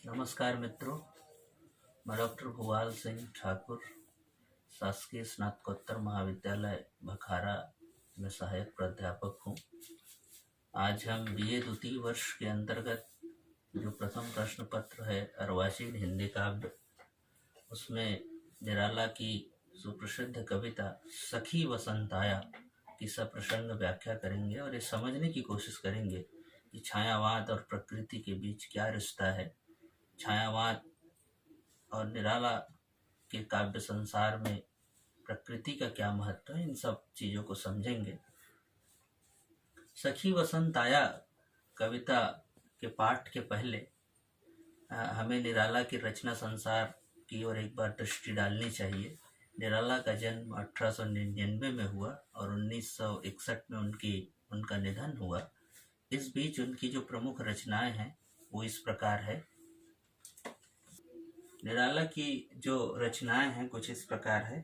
नमस्कार मित्रों, मैं डॉक्टर भुवाल सिंह ठाकुर शासकीय स्नातकोत्तर महाविद्यालय भखारा में सहायक प्राध्यापक हूँ। आज हम बीए द्वितीय वर्ष के अंतर्गत जो प्रथम प्रश्न पत्र है अर्वाचीन हिंदी काव्य, उसमें निराला की सुप्रसिद्ध कविता सखी वसंत आया की सप्रसंग व्याख्या करेंगे और ये समझने की कोशिश करेंगे कि छायावाद और प्रकृति के बीच क्या रिश्ता है। छायावाद और निराला के काव्य संसार में प्रकृति का क्या महत्व है, इन सब चीज़ों को समझेंगे। सखी वसंत आया कविता के पाठ के पहले हमें निराला की रचना संसार की ओर एक बार दृष्टि डालनी चाहिए। निराला का जन्म 1899 में हुआ और 1961 में उनका निधन हुआ। इस बीच उनकी जो प्रमुख रचनाएं हैं वो इस प्रकार है। निराला की जो रचनाएं हैं कुछ इस प्रकार है।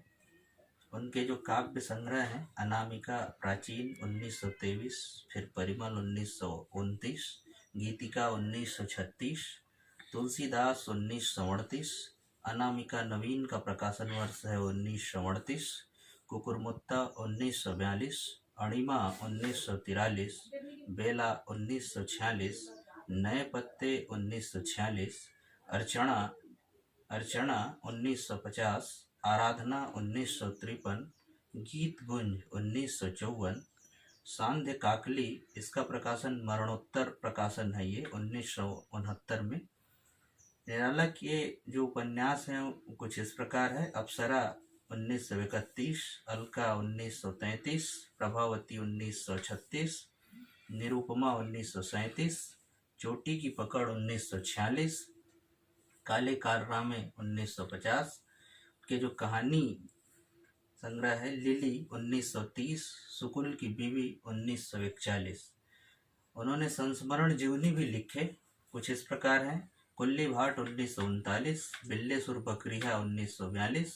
उनके जो काव्य संग्रह हैं अनामिका प्राचीन 1923, फिर परिमल 1929, गीतिका 1936, तुलसीदास 1938, अनामिका नवीन का प्रकाशन वर्ष है 1938, कुकुरमुत्ता 1942, अणिमा 1943, बेला 1946, नए पत्ते 1946, अर्चना 1950, आराधना 1953, गीत गुंज 1954, सांध्य काकली, इसका प्रकाशन मरणोत्तर प्रकाशन है ये 1969 में। निराला के जो उपन्यास हैं कुछ इस प्रकार है। अप्सरा 1931, अलका 1933, प्रभावती 1936, निरुपमा 1937, चोटी की पकड़ 1946, काले कारनामे 1950 के जो कहानी संग्रह है लिली 1930, सुकुल की बीवी 1941। उन्होंने संस्मरण जीवनी भी लिखे कुछ इस प्रकार हैं। कुल्ली भाट 1939, बिल्लेसुर बकरिया 1942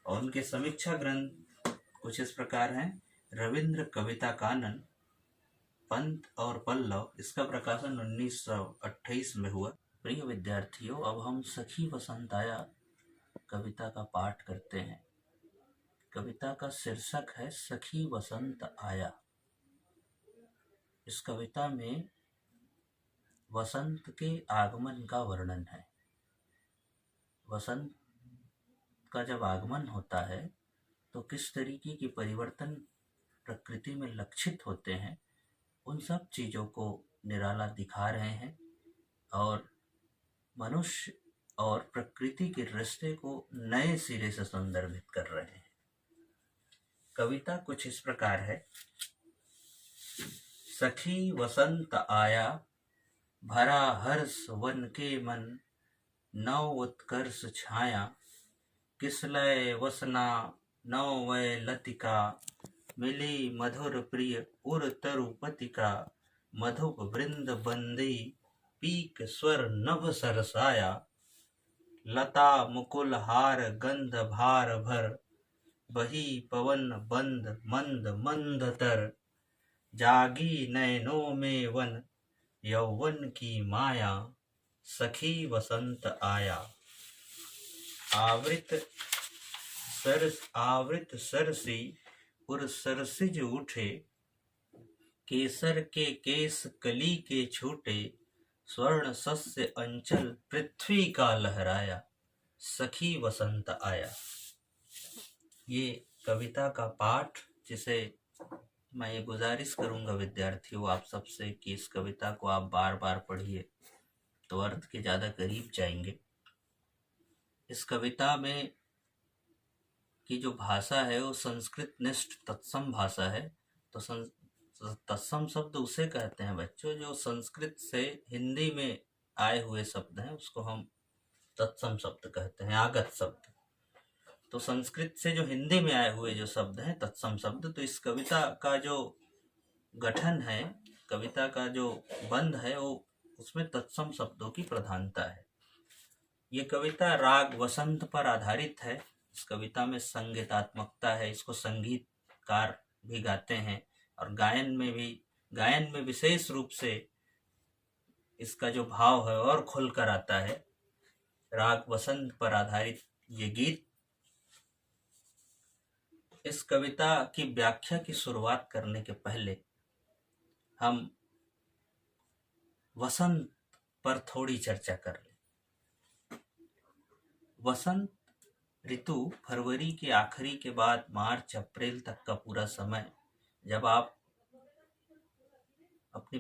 और उनके समीक्षा ग्रंथ कुछ इस प्रकार हैं। रविंद्र कविता कानन, पंत और पल्लव, इसका प्रकाशन 1928 में हुआ। प्रिय विद्यार्थियों, अब हम सखी वसंत आया कविता का पाठ करते हैं। कविता का शीर्षक है सखी वसंत आया। इस कविता में वसंत के आगमन का वर्णन है। वसंत का जब आगमन होता है तो किस तरीके की परिवर्तन प्रकृति में लक्षित होते हैं, उन सब चीज़ों को निराला दिखा रहे हैं और मनुष्य और प्रकृति के रिश्ते को नए सिरे से संदर्भित कर रहे हैं। कविता कुछ इस प्रकार है। सखी वसंत आया, भरा हर्ष वन के मन, नव उत्कर्ष छाया, किसलय वसना नव वय लतिका, मिली मधुर प्रिय उर तरुपतिका, मधुप वृंद बंदी पीक स्वर नभ सरसाया, लता मुकुल हार गंध भार भर, बही पवन बंद मंद मंद तर, जागी नयनों में वन यौवन की माया, सखी वसंत आया। आवृत सरसी उर सरसिज उठे, केसर के केस कली के छूटे, स्वर्ण सस्य अंचल पृथ्वी का लहराया, सखी वसंत आया। ये कविता का पाठ, जिसे मैं ये गुजारिश करूंगा विद्यार्थियों आप सबसे कि इस कविता को आप बार बार पढ़िए तो अर्थ के ज़्यादा करीब जाएंगे। इस कविता में की जो भाषा है वो संस्कृत निष्ठ तत्सम भाषा है। तो तत्सम शब्द उसे कहते हैं बच्चों जो संस्कृत से हिंदी में आए हुए शब्द हैं, उसको हम तत्सम शब्द कहते हैं, आगत शब्द। तो संस्कृत से जो हिंदी में आए हुए जो शब्द हैं तत्सम शब्द। तो इस कविता का जो गठन है, कविता का जो बंध है, वो उसमें तत्सम शब्दों की प्रधानता है। ये कविता राग वसंत पर आधारित है। इस कविता में संगीतात्मकता है, इसको संगीतकार भी गाते हैं और गायन में विशेष रूप से इसका जो भाव है और खुलकर आता है। राग वसंत पर आधारित ये गीत। इस कविता की व्याख्या की शुरुआत करने के पहले हम वसंत पर थोड़ी चर्चा कर लें। वसंत ऋतु फरवरी के आखिरी के बाद मार्च अप्रैल तक का पूरा समय, जब आप अपनी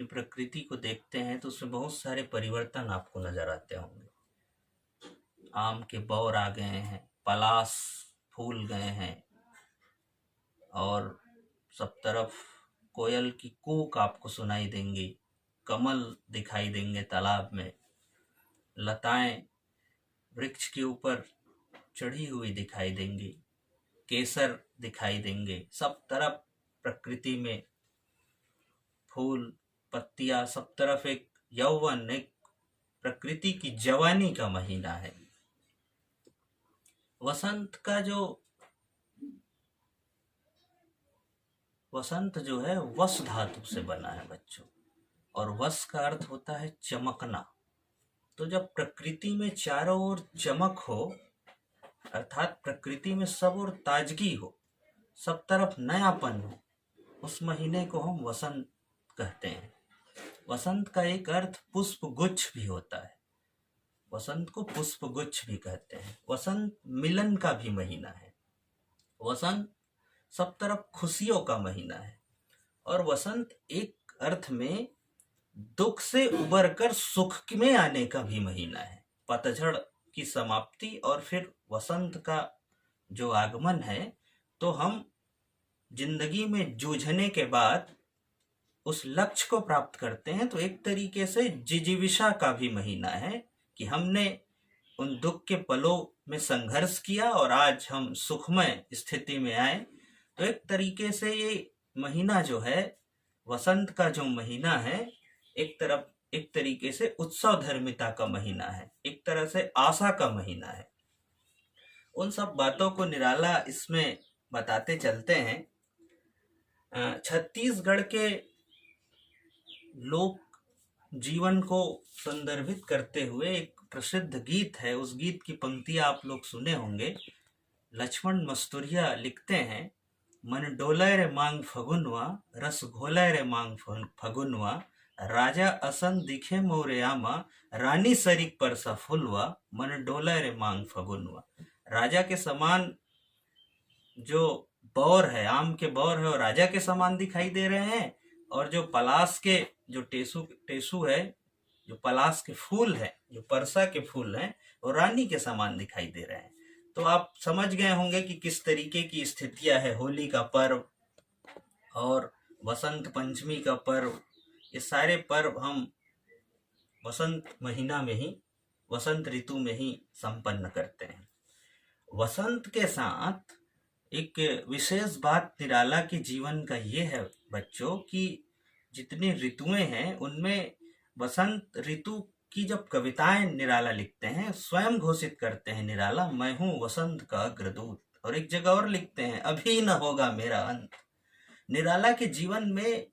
प्रकृति को देखते हैं तो उसमें बहुत सारे परिवर्तन आपको नजर आते होंगे। आम के बौर आ गए हैं, पलाश फूल गए हैं, और सब तरफ कोयल की कूक आपको सुनाई देंगी, कमल दिखाई देंगे तालाब में, लताएं वृक्ष के ऊपर चढ़ी हुई दिखाई देंगी, केसर दिखाई देंगे। सब तरफ प्रकृति में फूल पत्तियां, सब तरफ एक यौवन, एक प्रकृति की जवानी का महीना है। वसंत जो है वस धातु से बना है बच्चों, और वस का अर्थ होता है चमकना। तो जब प्रकृति में चारों ओर चमक हो, अर्थात प्रकृति में सब ओर ताजगी हो, सब तरफ नयापन हो, उस महीने को हम वसंत कहते हैं। वसंत का एक अर्थ पुष्प गुच्छ भी होता है। वसंत को पुष्प गुच्छ भी कहते हैं। वसंत मिलन का भी महीना है। वसंत सब तरफ खुशियों का महीना है। और वसंत एक अर्थ में दुख से उबरकर सुख में आने का भी महीना है। पतझड़ की समाप्ति और फिर वसंत का जो आगमन है, तो हम जिंदगी में जूझने के बाद उस लक्ष्य को प्राप्त करते हैं। तो एक तरीके से जिजीविषा का भी महीना है कि हमने उन दुख के पलों में संघर्ष किया और आज हम सुखमय स्थिति में आए। तो एक तरीके से ये महीना जो है, वसंत का जो महीना है, एक तरीके से उत्सव धर्मिता का महीना है, एक तरह से आशा का महीना है। उन सब बातों को निराला इसमें बताते चलते हैं। छत्तीसगढ़ के लोक जीवन को संदर्भित करते हुए एक प्रसिद्ध गीत है। उस गीत की पंक्तियां आप लोग सुने होंगे। लक्ष्मण मस्तुरिया लिखते हैं, मन डोलय रे मांग फगुनवा, रस घोलय रे मांग फगुनवा, राजा असन दिखे मोरे आमा, रानी सरिक पर सफुलवा, मन डोलय रे मांग फगुनवा। राजा के समान जो बौर है, आम के बौर है, और राजा के समान दिखाई दे रहे हैं, और जो पलाश के जो टेसू है, जो पलाश के फूल है, जो परसा के फूल हैं, वो रानी के समान दिखाई दे रहे हैं। तो आप समझ गए होंगे कि किस तरीके की स्थितियां है। होली का पर्व और वसंत पंचमी का पर्व, ये सारे पर्व हम वसंत महीना में ही, वसंत ऋतु में ही संपन्न करते हैं। वसंत के साथ एक विशेष बात निराला के जीवन का ये है बच्चों, कि जितनी ऋतुएं हैं उनमें वसंत ऋतु की जब कविताएं निराला लिखते हैं, स्वयं घोषित करते हैं निराला, मैं हूं वसंत का अग्रदूत। और एक जगह और लिखते हैं, अभी न होगा मेरा अंत। निराला के जीवन में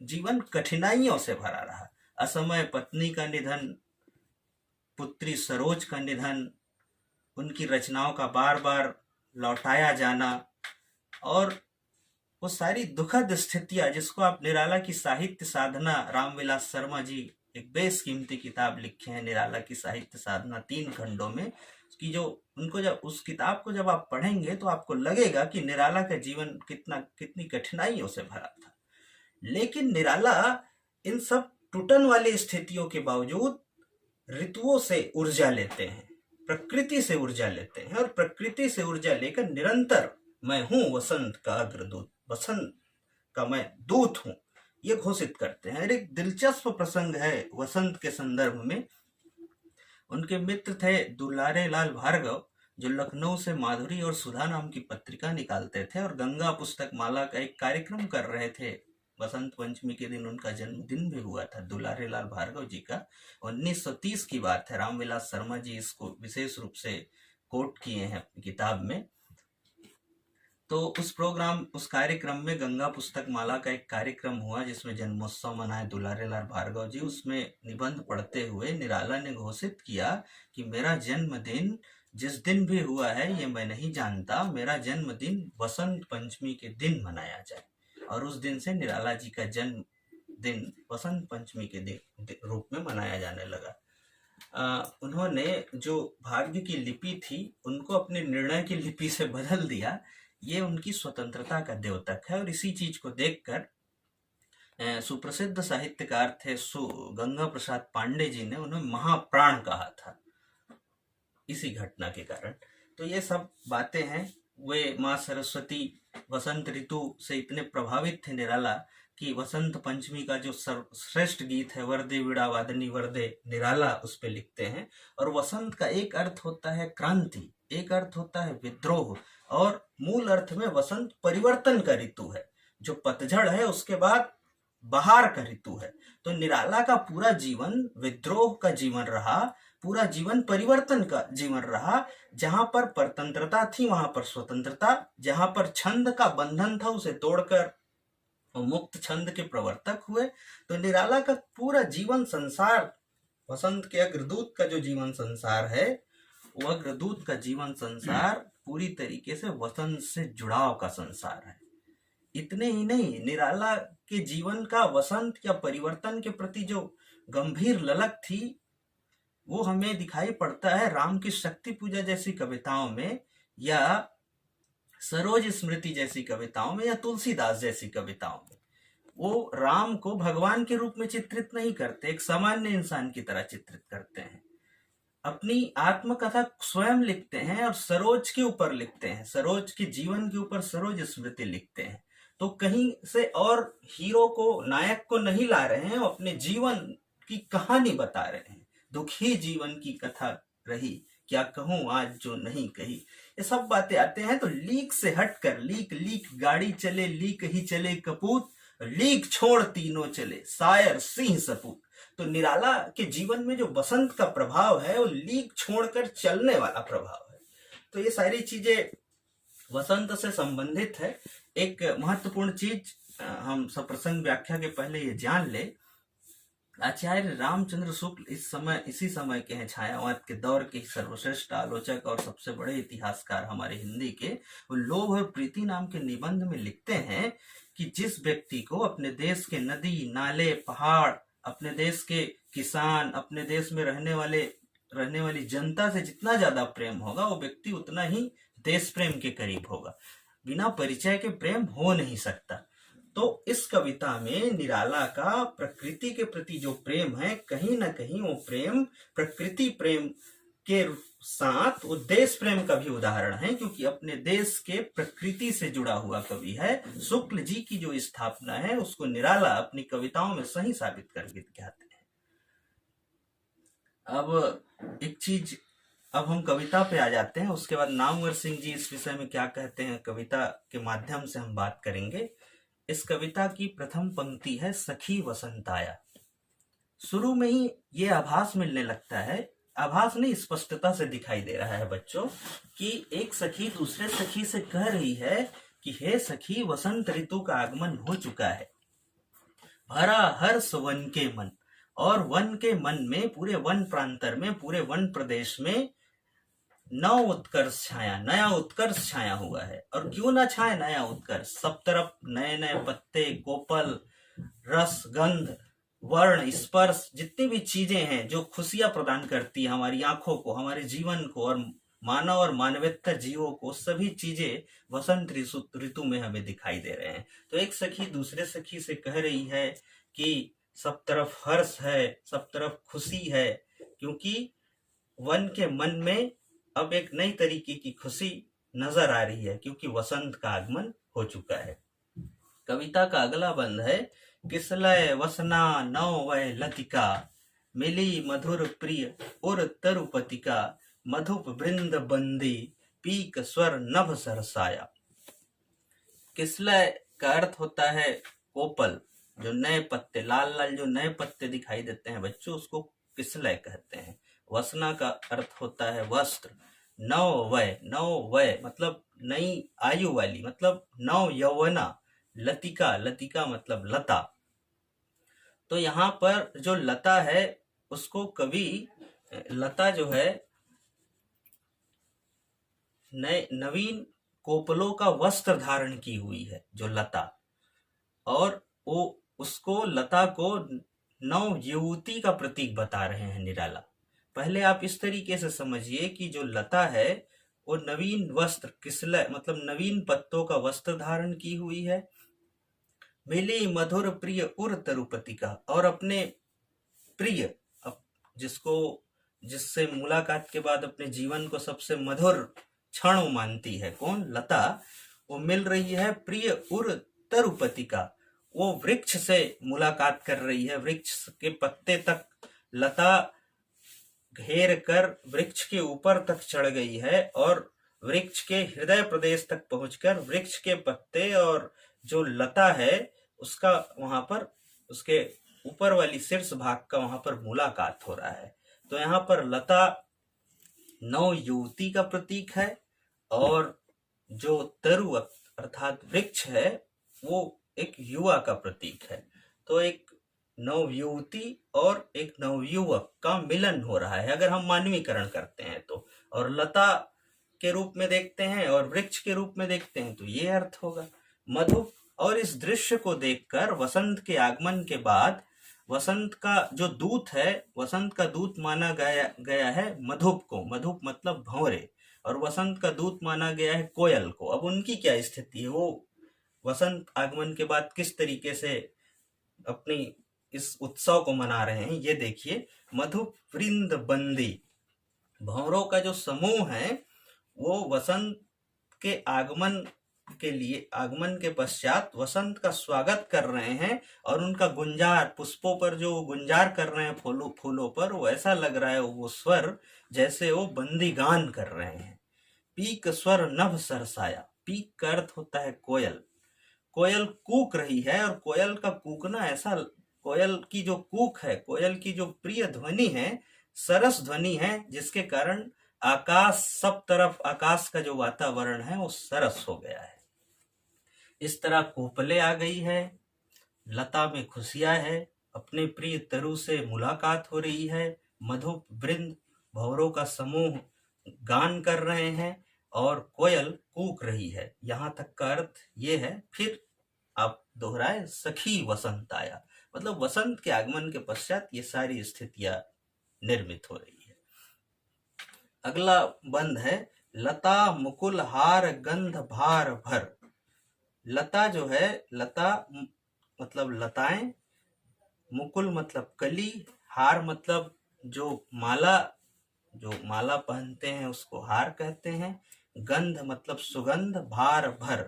जीवन कठिनाइयों से भरा रहा। असमय पत्नी का निधन, पुत्री सरोज का निधन, उनकी रचनाओं का बार बार लौटाया जाना, और वो सारी दुखद स्थितियां जिसको आप निराला की साहित्य साधना, रामविलास शर्मा जी एक बेशकीमती किताब लिखे हैं निराला की साहित्य साधना 3 खंडों में, कि जो उनको जब उस किताब को जब आप पढ़ेंगे तो आपको लगेगा कि निराला का जीवन कितनी कठिनाइयों से भरा था। लेकिन निराला इन सब टूटन वाली स्थितियों के बावजूद ऋतुओं से ऊर्जा लेते हैं, प्रकृति से ऊर्जा लेते हैं, और प्रकृति से ऊर्जा लेकर निरंतर मैं हूं वसंत का अग्रदूत, वसंत का मैं दूत हूं, ये घोषित करते हैं। एक दिलचस्प प्रसंग है वसंत के संदर्भ में। उनके मित्र थे दुलारे लाल भार्गव, जो लखनऊ से माधुरी और सुधा नाम की पत्रिका निकालते थे, और गंगा पुस्तक माला का एक कार्यक्रम कर रहे थे। वसंत पंचमी के दिन उनका जन्मदिन भी हुआ था, दुलारे लाल भार्गव जी का। 1930 की बात है। रामविलास शर्मा जी इसको विशेष रूप से कोट किए हैं अपनी किताब में। तो उस कार्यक्रम में गंगा पुस्तक माला का एक कार्यक्रम हुआ जिसमें जन्मोत्सव मनाए दुलारे लाल भार्गव जी। उसमें निबंध पढ़ते हुए निराला ने घोषित किया कि मेरा जन्मदिन जिस दिन भी हुआ है ये मैं नहीं जानता, मेरा जन्मदिन वसंत पंचमी के दिन मनाया जाए। और उस दिन से निराला जी का जन्म दिन वसंत पंचमी के दिन रूप में मनाया जाने लगा। उन्होंने जो भाग्य की लिपि थी उनको अपने निर्णय की लिपि से बदल दिया। ये उनकी स्वतंत्रता का द्योतक है। और इसी चीज को देखकर सुप्रसिद्ध साहित्यकार थे गंगा प्रसाद पांडे जी ने उन्हें महाप्राण कहा था, इसी घटना के कारण। तो ये सब बातें हैं। वे माँ सरस्वती वसंत ऋतु से इतने प्रभावित थे निराला कि वसंत पंचमी का जो श्रेष्ठ गीत है वरदे वीणा वादनी वरदे, निराला उस पे लिखते हैं। और वसंत का एक अर्थ होता है क्रांति, एक अर्थ होता है विद्रोह, और मूल अर्थ में वसंत परिवर्तन का ऋतु है। जो पतझड़ है उसके बाद बहार का ऋतु है। तो निराला का पूरा जीवन विद्रोह का जीवन रहा, पूरा जीवन परिवर्तन का जीवन रहा। जहां पर परतंत्रता थी वहां पर स्वतंत्रता, जहां पर छंद का बंधन था उसे तोड़कर मुक्त छंद के प्रवर्तक हुए। तो निराला का पूरा जीवन संसार, वसंत के अग्रदूत का जो जीवन संसार है, वो अग्रदूत का जीवन संसार पूरी तरीके से वसंत से जुड़ाव का संसार है। इतने ही नहीं, निराला के जीवन का वसंत या परिवर्तन के प्रति जो गंभीर ललक थी वो हमें दिखाई पड़ता है राम की शक्ति पूजा जैसी कविताओं में, या सरोज स्मृति जैसी कविताओं में, या तुलसीदास जैसी कविताओं में। वो राम को भगवान के रूप में चित्रित नहीं करते, एक सामान्य इंसान की तरह चित्रित करते हैं। अपनी आत्मकथा स्वयं लिखते हैं और सरोज के ऊपर लिखते हैं, सरोज के जीवन के ऊपर सरोज स्मृति लिखते हैं। तो कहीं से और हीरो को, नायक को नहीं ला रहे हैं, अपने जीवन की कहानी बता रहे हैं। दुखी जीवन की कथा रही, क्या कहूं आज जो नहीं कही, ये सब बातें आते हैं। तो लीक से हटकर, लीक लीक गाड़ी चले, लीक ही चले कपूत, लीक छोड़ तीनों चले, शायर सिंह सपूत। तो निराला के जीवन में जो बसंत का प्रभाव है वो लीक छोड़कर चलने वाला प्रभाव है। तो ये सारी चीजें वसंत से संबंधित है। एक महत्वपूर्ण चीज हम सप्रसंग व्याख्या के पहले ये जान ले, आचार्य रामचंद्र शुक्ल इसी समय के हैं, छायावाद के दौर के सर्वश्रेष्ठ आलोचक और सबसे बड़े इतिहासकार हमारे हिंदी के। वो लोभ और प्रीति नाम के निबंध में लिखते हैं कि जिस व्यक्ति को अपने देश के नदी नाले पहाड़, अपने देश के किसान, अपने देश में रहने वाली जनता से जितना ज्यादा प्रेम होगा वो व्यक्ति उतना ही देश प्रेम के करीब होगा। बिना परिचय के प्रेम हो नहीं सकता। तो इस कविता में निराला का प्रकृति के प्रति जो प्रेम है, कहीं ना कहीं वो प्रेम प्रकृति प्रेम के साथ वो देश प्रेम का भी उदाहरण है, क्योंकि अपने देश के प्रकृति से जुड़ा हुआ कवि है। शुक्ल जी की जो स्थापना है उसको निराला अपनी कविताओं में सही साबित करके दिखाते हैं। अब एक चीज, अब हम कविता पे आ जाते हैं, उसके बाद नामवर सिंह जी इस विषय में क्या कहते हैं कविता के माध्यम से हम बात करेंगे। इस कविता की प्रथम पंक्ति है, सखी वसंत आया। शुरू में ही ये आभास मिलने लगता है, आभास नहीं स्पष्टता से दिखाई दे रहा है बच्चों, कि एक सखी दूसरे सखी से कह रही है कि हे सखी, वसंत ऋतु का आगमन हो चुका है, भरा हर्ष वन के मन। और वन के मन में, पूरे वन प्रांतर में, पूरे वन प्रदेश में नव उत्कर्ष छाया, नया उत्कर्ष छाया हुआ है। और क्यों ना छाए नया उत्कर्ष, सब तरफ नए नए पत्ते, कोपल, रस, गंध, वर्ण, स्पर्श, जितनी भी चीजें हैं जो खुशियां प्रदान करती है हमारी आंखों को, हमारे जीवन को, और मानव और मानवेतर जीवों को, सभी चीजें वसंत ऋतु में हमें दिखाई दे रहे हैं। तो एक सखी दूसरे सखी से कह रही है कि सब तरफ हर्ष है, सब तरफ खुशी है, क्योंकि वन के मन में अब एक नई तरीके की खुशी नजर आ रही है, क्योंकि वसंत का आगमन हो चुका है। कविता का अगला बंद है, किसलय वसना नव वय लतिका, मिली मधुर प्रिय उर तरुपतिका, मधुप वृंद बंदी पीक स्वर नभ सरसाया। किसलय का अर्थ होता है कोपल, जो नए पत्ते, लाल लाल जो नए पत्ते दिखाई देते हैं बच्चों, उसको किसलय कहते हैं। वसना का अर्थ होता है वस्त्र। नव वय, नव वय मतलब नई आयु वाली, मतलब नव यौवना, लतिका, लतिका मतलब लता। तो यहाँ पर जो लता है उसको कवि, लता जो है नए नवीन कोपलों का वस्त्र धारण की हुई है जो लता, और वो उसको, लता को नव युवती का प्रतीक बता रहे हैं निराला। पहले आप इस तरीके से समझिए कि जो लता है वो नवीन वस्त्र, किसलय मतलब नवीन पत्तों का वस्त्र धारण की हुई है। मिली मधुर प्रिय उर तरुपति का, और अपने प्रिय, जिसको, जिससे मुलाकात के बाद अपने जीवन को सबसे मधुर क्षण मानती है, कौन? लता। वो मिल रही है प्रिय उर तरुपति का, वो वृक्ष से मुलाकात कर रही है, वृक्ष के पत्ते तक लता घेर कर वृक्ष के ऊपर तक चढ़ गई है, और वृक्ष के हृदय प्रदेश तक पहुंचकर वृक्ष के पत्ते और जो लता है उसका वहां पर, उसके ऊपर वाली शीर्ष भाग का वहां पर मुलाकात हो रहा है। तो यहाँ पर लता नव युवती का प्रतीक है, और जो तरु अर्थात वृक्ष है वो एक युवा का प्रतीक है। तो एक नव युवती और एक नवयुवक का मिलन हो रहा है अगर हम मानवीकरण करते हैं तो, और लता के रूप में देखते हैं और वृक्ष के रूप में देखते हैं तो ये अर्थ होगा मधु। और इस दृश्य को देखकर वसंत के आगमन के बाद वसंत का जो दूत है, वसंत का दूत माना गया है मधुप को, मधुप मतलब भंवरे, और वसंत का दूत माना गया है कोयल को। अब उनकी क्या स्थिति है, वो वसंत आगमन के बाद किस तरीके से अपनी इस उत्सव को मना रहे हैं ये देखिए। मधुप वृंद बंदी, भंवरों का जो समूह है वो वसंत के आगमन के लिए, आगमन के पश्चात वसंत का स्वागत कर रहे हैं, और उनका गुंजार, पुष्पों पर जो गुंजार कर रहे हैं, फूलों पर, वो ऐसा लग रहा है वो स्वर जैसे वो बंदी गान कर रहे हैं। पीक स्वर नभ सरसाया, पीक का अर्थ होता है कोयल, कोयल कूक रही है, और कोयल का कूकना ऐसा, कोयल की जो कूक है, कोयल की जो प्रिय ध्वनि है, सरस ध्वनि है, जिसके कारण आकाश, सब तरफ आकाश का जो वातावरण है वो सरस हो गया है। इस तरह कोपले आ गई है, लता में खुशियां है, अपने प्रिय तरु से मुलाकात हो रही है, मधुप वृंद, भंवरों का समूह गान कर रहे हैं, और कोयल कूक रही है। यहाँ तक का अर्थ ये है। फिर आप दोहराए, सखी वसंत आया, मतलब वसंत के आगमन के पश्चात ये सारी स्थितियां निर्मित हो रही है। अगला बंद है, लता मुकुल हार गंध भार भर। लता जो है, लता मतलब लताएं, मुकुल मतलब कली, हार मतलब जो माला पहनते हैं उसको हार कहते हैं, गंध मतलब सुगंध, भार भर।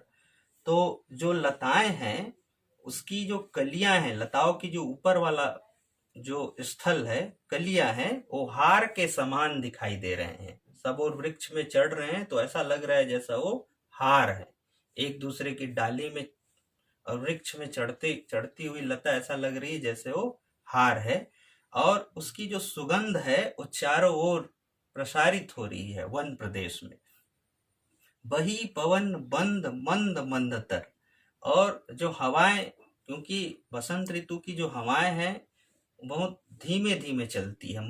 तो जो लताएं हैं उसकी जो कलियां हैं, लताओं की जो ऊपर वाला जो स्थल है, कलियां हैं, वो हार के समान दिखाई दे रहे हैं। सब और वृक्ष में चढ़ रहे हैं तो ऐसा लग रहा है जैसा वो हार है, एक दूसरे की डाली में, और वृक्ष में चढ़ती हुई लता ऐसा लग रही है जैसे वो हार है। और उसकी जो सुगंध है वो चारों ओर प्रसारित हो रही है वन प्रदेश में। बही पवन बंद मंद मंदतर, और जो हवाएं, क्योंकि बसंत ऋतु की जो हवाएं हैं बहुत धीमे धीमे चलती है,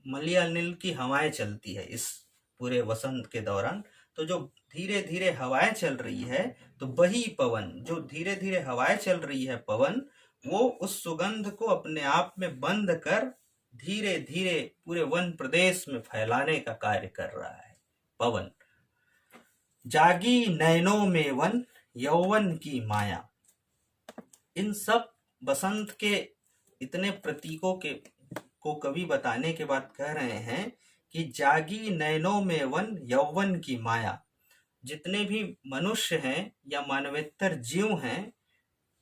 मलयानिल की हवाएं चलती है इस पूरे वसंत के दौरान। तो जो धीरे धीरे हवाएं चल रही है, तो बही पवन, जो धीरे धीरे हवाएं चल रही है पवन, वो उस सुगंध को अपने आप में बंद कर धीरे धीरे पूरे वन प्रदेश में फैलाने का कार्य कर रहा है पवन। जागी नैनों में वन यौवन की माया। इन सब बसंत के इतने प्रतीकों को कवि बताने के बाद कह रहे हैं कि जागी नैनों में वन यौवन की माया। जितने भी मनुष्य हैं या मानवेतर जीव हैं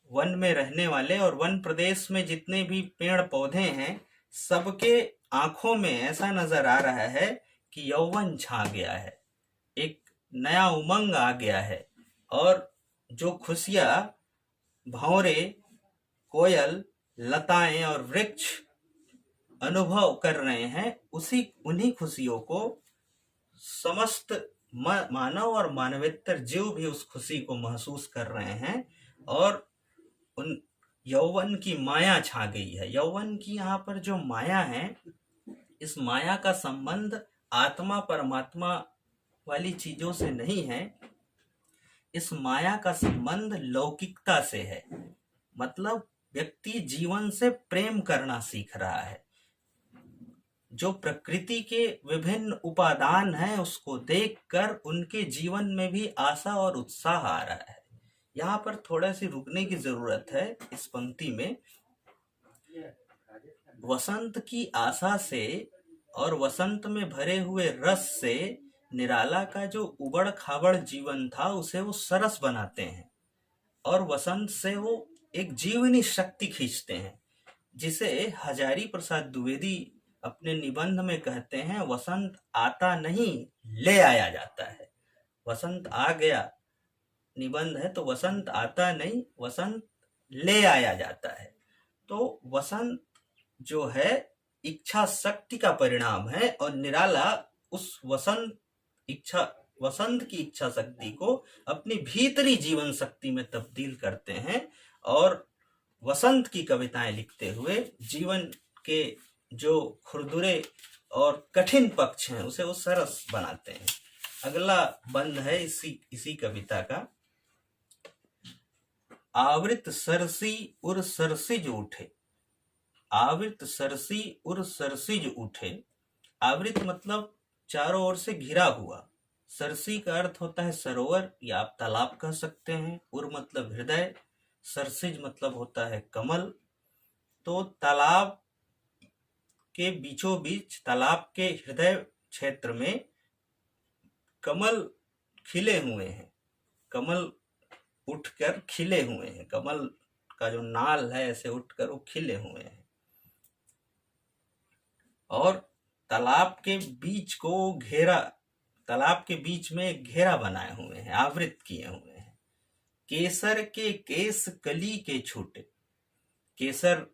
वन में रहने वाले, और वन प्रदेश में जितने भी पेड़ पौधे हैं, सबके आंखों में ऐसा नजर आ रहा है कि यौवन छा गया है, एक नया उमंग आ गया है। और जो खुशियां भंवरे, कोयल, लताएं और वृक्ष अनुभव कर रहे हैं, उन्हीं खुशियों को समस्त मानव और मानवेतर जीव भी उस खुशी को महसूस कर रहे हैं और उन यौवन की माया छा गई है। यौवन की यहाँ पर जो माया है, इस माया का संबंध आत्मा परमात्मा वाली चीजों से नहीं है, इस माया का संबंध लौकिकता से है। मतलब व्यक्ति जीवन से प्रेम करना सीख रहा है, जो प्रकृति के विभिन्न उपादान हैं उसको देखकर उनके जीवन में भी आशा और उत्साह आ रहा है। यहाँ पर थोड़ा सी रुकने की जरूरत है इस पंक्ति में। वसंत की आशा से और वसंत में भरे हुए रस से निराला का जो उबड़ खाबड़ जीवन था उसे वो सरस बनाते हैं और वसंत से वो एक जीवनी शक्ति खींचते हैं, जिसे हजारी प्रसाद द्विवेदी अपने निबंध में कहते हैं, वसंत आता नहीं ले आया जाता है। वसंत आ गया निबंध है तो वसंत आता नहीं, वसंत ले आया जाता है। तो वसंत जो है इच्छा शक्ति का परिणाम है और निराला उस वसंत की इच्छा शक्ति को अपनी भीतरी जीवन शक्ति में तब्दील करते हैं और वसंत की कविताएं लिखते हुए जीवन के जो खुरदुरे और कठिन पक्ष हैं उसे वो सरस बनाते हैं। अगला बंद है इसी कविता का। आवृत सरसी उर सरसिज उठे, आवृत सरसी उर सरसिज उठे। आवृत मतलब चारों ओर से घिरा हुआ, सरसी का अर्थ होता है सरोवर या आप तालाब कह सकते हैं, उर मतलब हृदय, सरसिज मतलब होता है कमल। तो तालाब के बीचों बीच, तालाब के हृदय क्षेत्र में कमल खिले हुए हैं, कमल उठकर खिले हुए हैं, कमल का जो नाल है ऐसे उठकर वो खिले हुए हैं और तालाब के बीच को घेरा, तालाब के बीच में एक घेरा बनाए हुए हैं, आवृत किए हुए हैं। केसर के केस कली के छूटे, केसर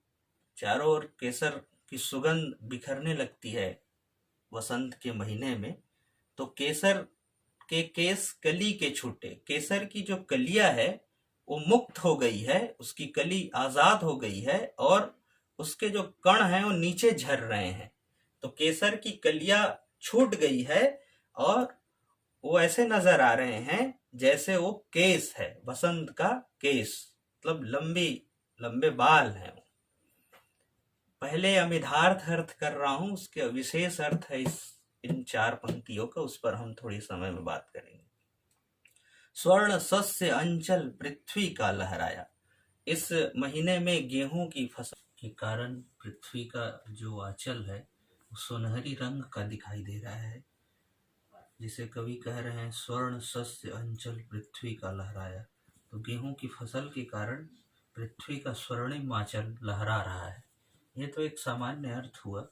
चारों ओर केसर की सुगंध बिखरने लगती है वसंत के महीने में, तो केसर के केस कली के छूटे, केसर की जो कलियां है वो मुक्त हो गई है, उसकी कली आजाद हो गई है और उसके जो कण हैं वो नीचे झर रहे हैं। तो केसर की कलियां छूट गई है और वो ऐसे नजर आ रहे हैं जैसे वो केस है, बसंत का केस, मतलब लंबे बाल हैं। पहले अमिधार्थ अर्थ कर रहा हूं, उसके विशेष अर्थ है इन 4 पंक्तियों का, उस पर हम थोड़ी समय में बात करेंगे। स्वर्ण सस्य अंचल पृथ्वी का लहराया, इस महीने में गेहूं की फसल के कारण पृथ्वी का जो आंचल है सुनहरी रंग का दिखाई दे रहा है, जिसे कवि कह रहे हैं स्वर्ण सस्य अंचल पृथ्वी का लहराया। तो गेहूं की फसल के कारण पृथ्वी का स्वर्णिम आंचल लहरा रहा है। ये तो एक सामान्य अर्थ हुआ।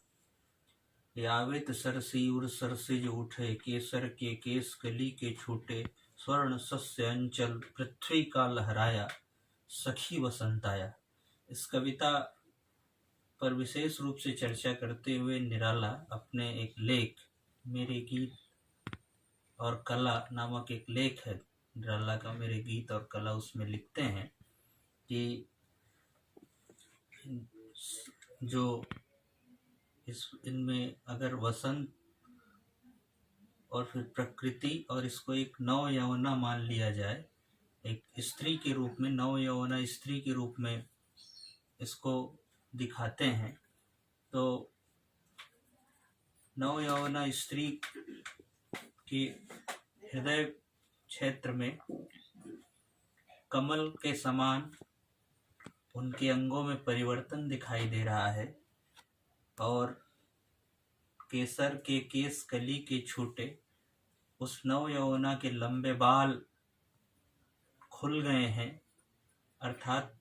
आवृत सरसी उर सरसिज उठे, केसर के केस कली के छूटे, स्वर्ण सस्य अंचल पृथ्वी का लहराया, सखी वसंत आया। इस कविता पर विशेष रूप से चर्चा करते हुए निराला अपने एक लेख मेरे गीत और कला नामक एक लेख है निराला का, मेरे गीत और कला, उसमें लिखते हैं कि जो इनमें अगर वसंत और फिर प्रकृति और इसको एक नव यौवना मान लिया जाए, एक स्त्री के रूप में, नव यौवना स्त्री के रूप में इसको दिखाते हैं, तो नव यौवना स्त्री के हृदय क्षेत्र में कमल के समान उनके अंगों में परिवर्तन दिखाई दे रहा है और केसर के केस कली के छूटे, उस नव यौवना के लंबे बाल खुल गए हैं, अर्थात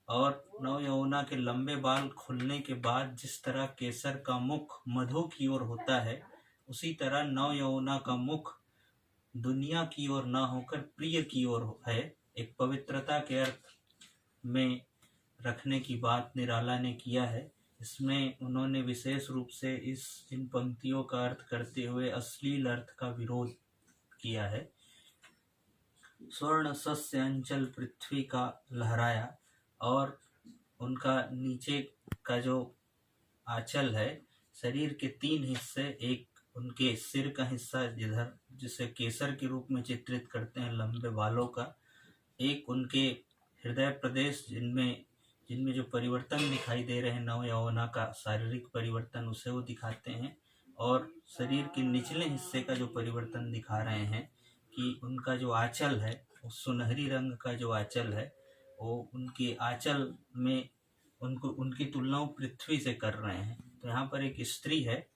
और नव यौवना के लंबे बाल खुलने के बाद जिस तरह केसर का मुख मधु की ओर होता है, उसी तरह नव यौवना का मुख दुनिया की ओर ना होकर प्रिय की ओर है। एक पवित्रता के अर्थ में रखने की बात निराला ने किया है। इसमें उन्होंने विशेष रूप से इन पंक्तियों का अर्थ करते हुए अश्लील अर्थ का विरोध किया है। स्वर्ण सस्य अंचल पृथ्वी का लहराया, और उनका नीचे का जो आंचल है, शरीर के 3 हिस्से, एक उनके सिर का हिस्सा जिधर जिसे केसर के रूप में चित्रित करते हैं लंबे बालों का, एक उनके हृदय प्रदेश जिनमें जिनमें जो परिवर्तन दिखाई दे रहे हैं नव यौवना का शारीरिक परिवर्तन, उसे वो दिखाते हैं, और शरीर के निचले हिस्से का जो परिवर्तन दिखा रहे हैं कि उनका जो आंचल है, वो सुनहरी रंग का जो आंचल है, वो उनके आंचल में उनको उनकी तुलना पृथ्वी से कर रहे हैं। तो यहाँ पर एक स्त्री है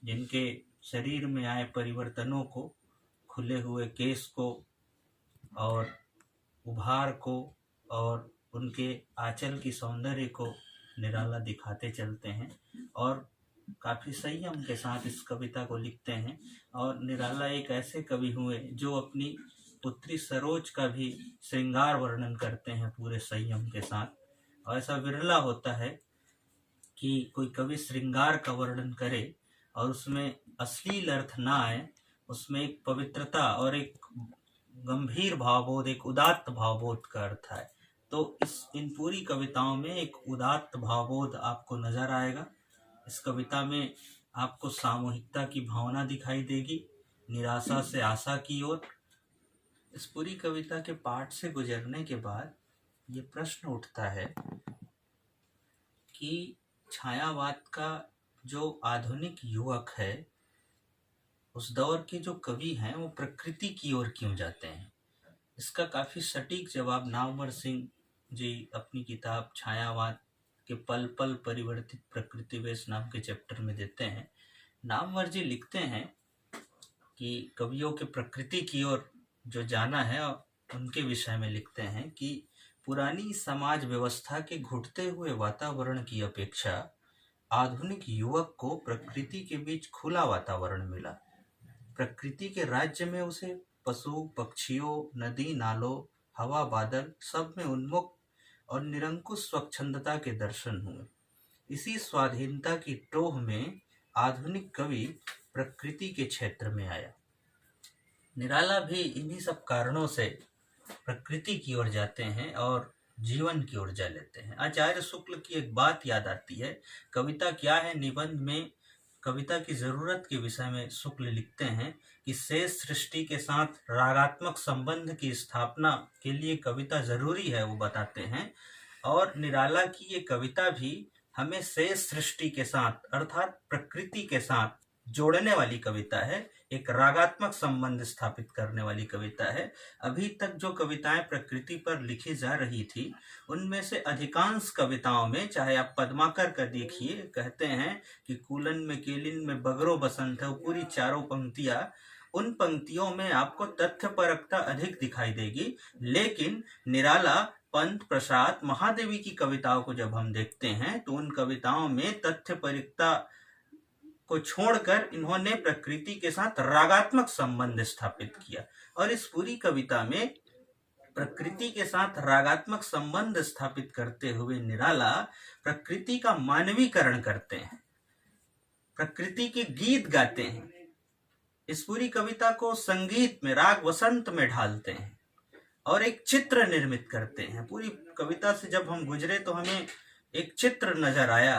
जिनके शरीर में आए परिवर्तनों को, खुले हुए केस को और उभार को और उनके आंचल की सौंदर्य को निराला दिखाते चलते हैं, और काफ़ी संयम के साथ इस कविता को लिखते हैं। और निराला एक ऐसे कवि हुए जो अपनी पुत्री सरोज का भी श्रृंगार वर्णन करते हैं पूरे संयम के साथ। और ऐसा विरला होता है कि कोई कवि श्रृंगार का वर्णन करे और उसमें अश्लील अर्थ ना आए, उसमें एक पवित्रता और एक गंभीर भावबोध, एक उदात्त भावबोध का अर्थ है। तो इन पूरी कविताओं में एक उदात्त भावबोध आपको नजर आएगा। इस कविता में आपको सामूहिकता की भावना दिखाई देगी, निराशा से आशा की ओर। इस पूरी कविता के पाठ से गुजरने के बाद ये प्रश्न उठता है कि छायावाद का जो आधुनिक युवक है, उस दौर के जो कवि हैं, वो प्रकृति की ओर क्यों जाते हैं। इसका काफ़ी सटीक जवाब नामवर सिंह जी अपनी किताब छायावाद के पल पल परिवर्तित प्रकृतिवेश नाम के चैप्टर में देते हैं। नामवर जी लिखते हैं कि कवियों के प्रकृति की ओर जो जाना है, उनके विषय में लिखते हैं कि पुरानी समाज व्यवस्था के घुटते हुए वातावरण की अपेक्षा आधुनिक युवक को प्रकृति के बीच खुला वातावरण मिला। प्रकृति के राज्य में उसे पशु पक्षियों, नदी नालों, हवा बादल सब में उन्मुक्त और निरंकुश स्वच्छंदता के दर्शन हुए। इसी स्वाधीनता की टोह में आधुनिक कवि प्रकृति के क्षेत्र में आया। निराला भी इन्हीं सब कारणों से प्रकृति की ओर जाते हैं और जीवन की ओर जा लेते हैं। आचार्य शुक्ल की एक बात याद आती है। कविता क्या है निबंध में कविता की जरूरत के विषय में शुक्ल लिखते हैं कि शेष सृष्टि के साथ रागात्मक संबंध की स्थापना के लिए कविता जरूरी है, वो बताते हैं। और निराला की ये कविता भी हमें शेष सृष्टि के साथ अर्थात प्रकृति के साथ जोड़ने वाली कविता है, एक रागात्मक संबंध स्थापित करने वाली कविता है। अभी तक जो कविताएं प्रकृति पर लिखी जा रही थी, उनमें से अधिकांश कविताओं में, चाहे आप पद्माकर का देखिए, कहते हैं कि कूलन में केलिन में बगरो बसंत है, वो पूरी चारों पंक्तियां, उन पंक्तियों में आपको तथ्यपरकता अधिक दिखाई देगी। लेकिन निराला, पंत, प्रसाद, महादेवी की कविताओं को जब हम देखते हैं तो उन कविताओं में तथ्यपरकता को छोड़कर इन्होंने प्रकृति के साथ रागात्मक संबंध स्थापित किया। और इस पूरी कविता में प्रकृति के साथ रागात्मक संबंध स्थापित करते हुए निराला प्रकृति का मानवीकरण करते हैं, प्रकृति के गीत गाते हैं, इस पूरी कविता को संगीत में, राग वसंत में ढालते हैं और एक चित्र निर्मित करते हैं। पूरी कविता से जब हम गुजरे तो हमें एक चित्र नजर आया,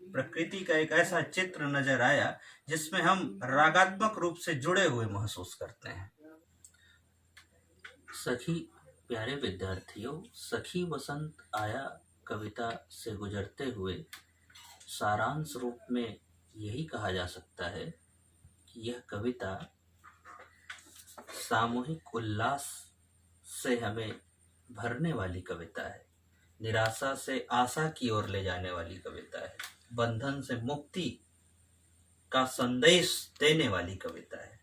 प्रकृति का एक ऐसा चित्र नजर आया जिसमें हम रागात्मक रूप से जुड़े हुए महसूस करते हैं। सखी प्यारे विद्यार्थियों, सखी वसंत आया कविता से गुजरते हुए सारांश रूप में यही कहा जा सकता है कि यह कविता सामूहिक उल्लास से हमें भरने वाली कविता है, निराशा से आशा की ओर ले जाने वाली कविता है, बंधन से मुक्ति का संदेश देने वाली कविता है।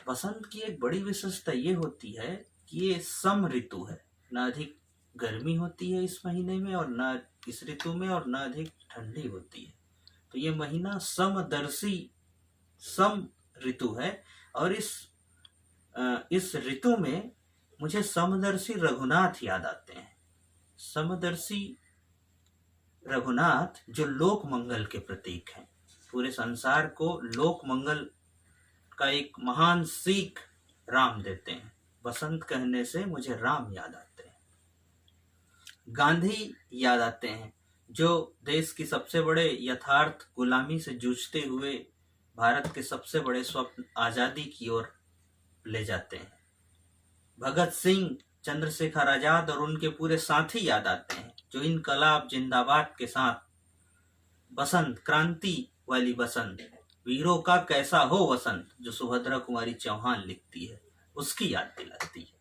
बसंत की एक बड़ी विशेषता ये होती है कि ये सम ऋतु है, न अधिक गर्मी होती है इस महीने में और न इस ऋतु में और न अधिक ठंडी होती है। तो ये महीना समदर्शी सम ऋतु है। और इस ऋतु में मुझे समदर्शी रघुनाथ याद आते हैं। समदर्शी रघुनाथ जो लोक मंगल के प्रतीक हैं, पूरे संसार को लोक मंगल का एक महान सीख राम देते हैं। बसंत कहने से मुझे राम याद आते हैं, गांधी याद आते हैं, जो देश की सबसे बड़े यथार्थ गुलामी से जूझते हुए भारत के सबसे बड़े स्वप्न आजादी की ओर ले जाते हैं। भगत सिंह, चंद्रशेखर आजाद और उनके पूरे साथी याद आते हैं, जो इनकलाब जिंदाबाद के साथ बसंत, क्रांति वाली बसंत, वीरों का कैसा हो वसंत, जो सुभद्रा कुमारी चौहान लिखती है, उसकी याद दिलाती है।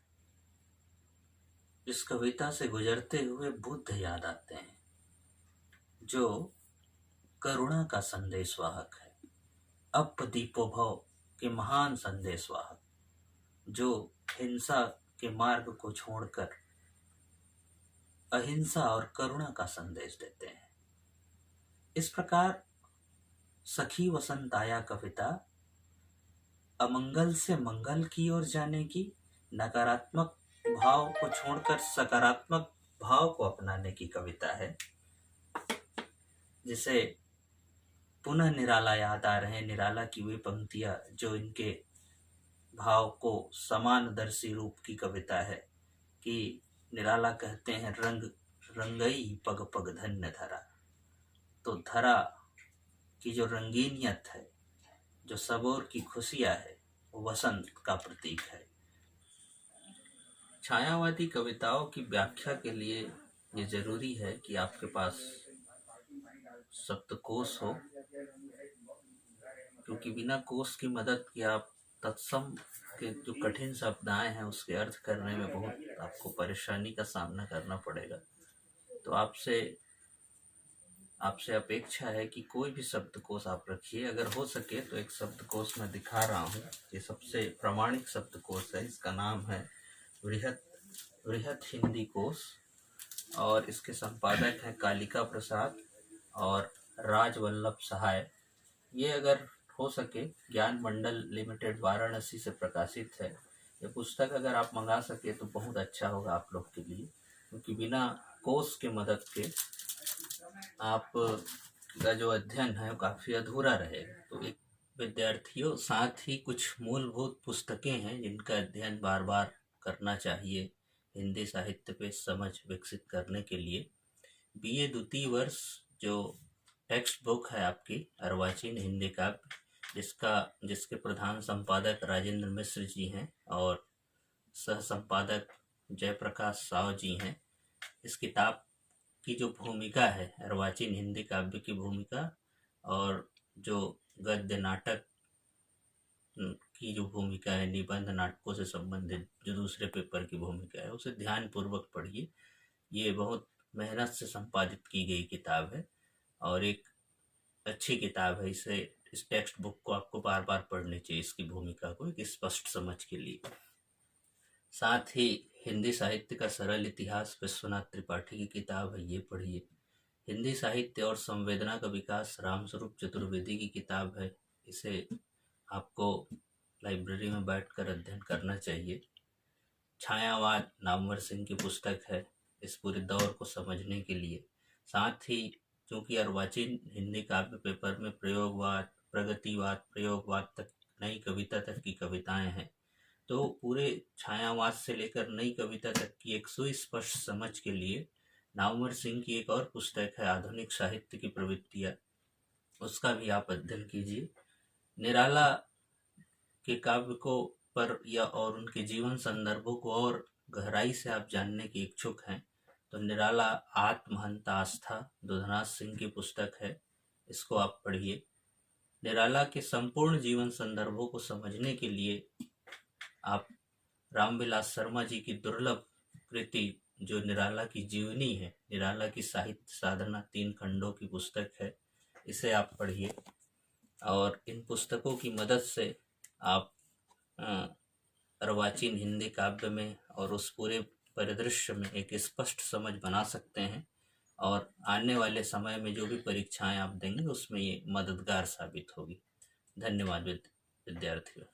इस कविता से गुजरते हुए बुद्ध याद आते हैं, जो करुणा का संदेशवाहक है, अपदीपो भव के महान संदेशवाहक, जो हिंसा के मार्ग को छोड़कर अहिंसा और करुणा का संदेश देते हैं। इस प्रकार सखी वसंत आया कविता अमंगल से मंगल की ओर जाने की, नकारात्मक भाव को छोड़कर सकारात्मक भाव को अपनाने की कविता है, जिसे पुनः निराला याद आ रहे हैं। निराला की वे पंक्तियां जो इनके भाव को समानदर्शी रूप की कविता है कि निराला कहते हैं, रंग रंगई पग पग धन्य धरा। तो धरा की जो रंगीनियत है, जो सबोर की खुशियां है, वो वसंत का प्रतीक है। छायावादी कविताओं की व्याख्या के लिए ये जरूरी है कि आपके पास शब्दकोश हो, क्योंकि बिना कोश की मदद के आप तत्सम के जो कठिन शब्द आए हैं उसके अर्थ करने में बहुत आपको परेशानी का सामना करना पड़ेगा। तो आपसे अपेक्षा है कि कोई भी शब्दकोश आप रखिए। अगर हो सके तो एक शब्दकोश मैं दिखा रहा हूँ, ये सबसे प्रामाणिक शब्दकोश है, इसका नाम है बृहत हिंदी कोश, और इसके संपादक हैं कालिका प्रसाद और राजवल्लभ सहाय। ये अगर हो सके ज्ञान मंडल लिमिटेड वाराणसी से प्रकाशित है। ये पुस्तक अगर आप मंगा सके तो बहुत अच्छा होगा आप लोग के लिए, क्योंकि बिना कोश के मदद के आप का जो अध्ययन है वो काफ़ी अधूरा रहेगा। तो एक विद्यार्थियों, साथ ही कुछ मूलभूत पुस्तकें हैं जिनका अध्ययन बार बार करना चाहिए हिंदी साहित्य पे समझ विकसित करने के लिए। बीए द्वितीय वर्ष जो टेक्स्ट बुक है आपकी अर्वाचीन हिंदी काव्य, जिसके प्रधान संपादक राजेंद्र मिश्र जी हैं और सह संपादक जयप्रकाश साव जी हैं। इस किताब की जो भूमिका है, अर्वाचीन हिंदी काव्य की भूमिका और जो गद्य नाटक की जो भूमिका है, निबंध नाटकों से संबंधित जो दूसरे पेपर की भूमिका है, उसे ध्यानपूर्वक पढ़िए। ये बहुत मेहनत से संपादित की गई किताब है और एक अच्छी किताब है। इस टेक्स्ट बुक को आपको बार बार पढ़नी चाहिए, इसकी भूमिका को एक स्पष्ट समझ के लिए। साथ ही हिंदी साहित्य का सरल इतिहास विश्वनाथ त्रिपाठी की किताब है, ये पढ़िए। हिंदी साहित्य और संवेदना का विकास रामस्वरूप चतुर्वेदी की किताब है, इसे आपको लाइब्रेरी में बैठकर अध्ययन करना चाहिए। छायावाद नामवर सिंह की पुस्तक है इस पूरे दौर को समझने के लिए। साथ ही क्योंकि अर्वाचीन हिंदी काव्य पेपर में प्रयोगवाद, प्रगतिवाद, प्रयोगवाद तक, नई कविता तक की कविताएं हैं, तो पूरे छायावाद से लेकर नई कविता तक की एक सुस्पष्ट समझ के लिए नामवर सिंह की एक और पुस्तक है आधुनिक साहित्य की प्रवृत्तियाँ, उसका भी आप अध्ययन कीजिए। निराला के काव्य को पर या और उनके जीवन संदर्भों को और गहराई से आप जानने के इच्छुक हैं तो निराला आत्महंता आस्था दुधनाथ सिंह की पुस्तक है, इसको आप पढ़िए। निराला के संपूर्ण जीवन संदर्भों को समझने के लिए आप रामविलास शर्मा जी की दुर्लभ कृति जो निराला की जीवनी है, निराला की साहित्य साधना 3 खंडों की पुस्तक है, इसे आप पढ़िए। और इन पुस्तकों की मदद से आप अर्वाचीन हिंदी काव्य में और उस पूरे परिदृश्य में एक स्पष्ट समझ बना सकते हैं और आने वाले समय में जो भी परीक्षाएं आप देंगे उसमें ये मददगार साबित होगी। धन्यवाद विद्यार्थियों।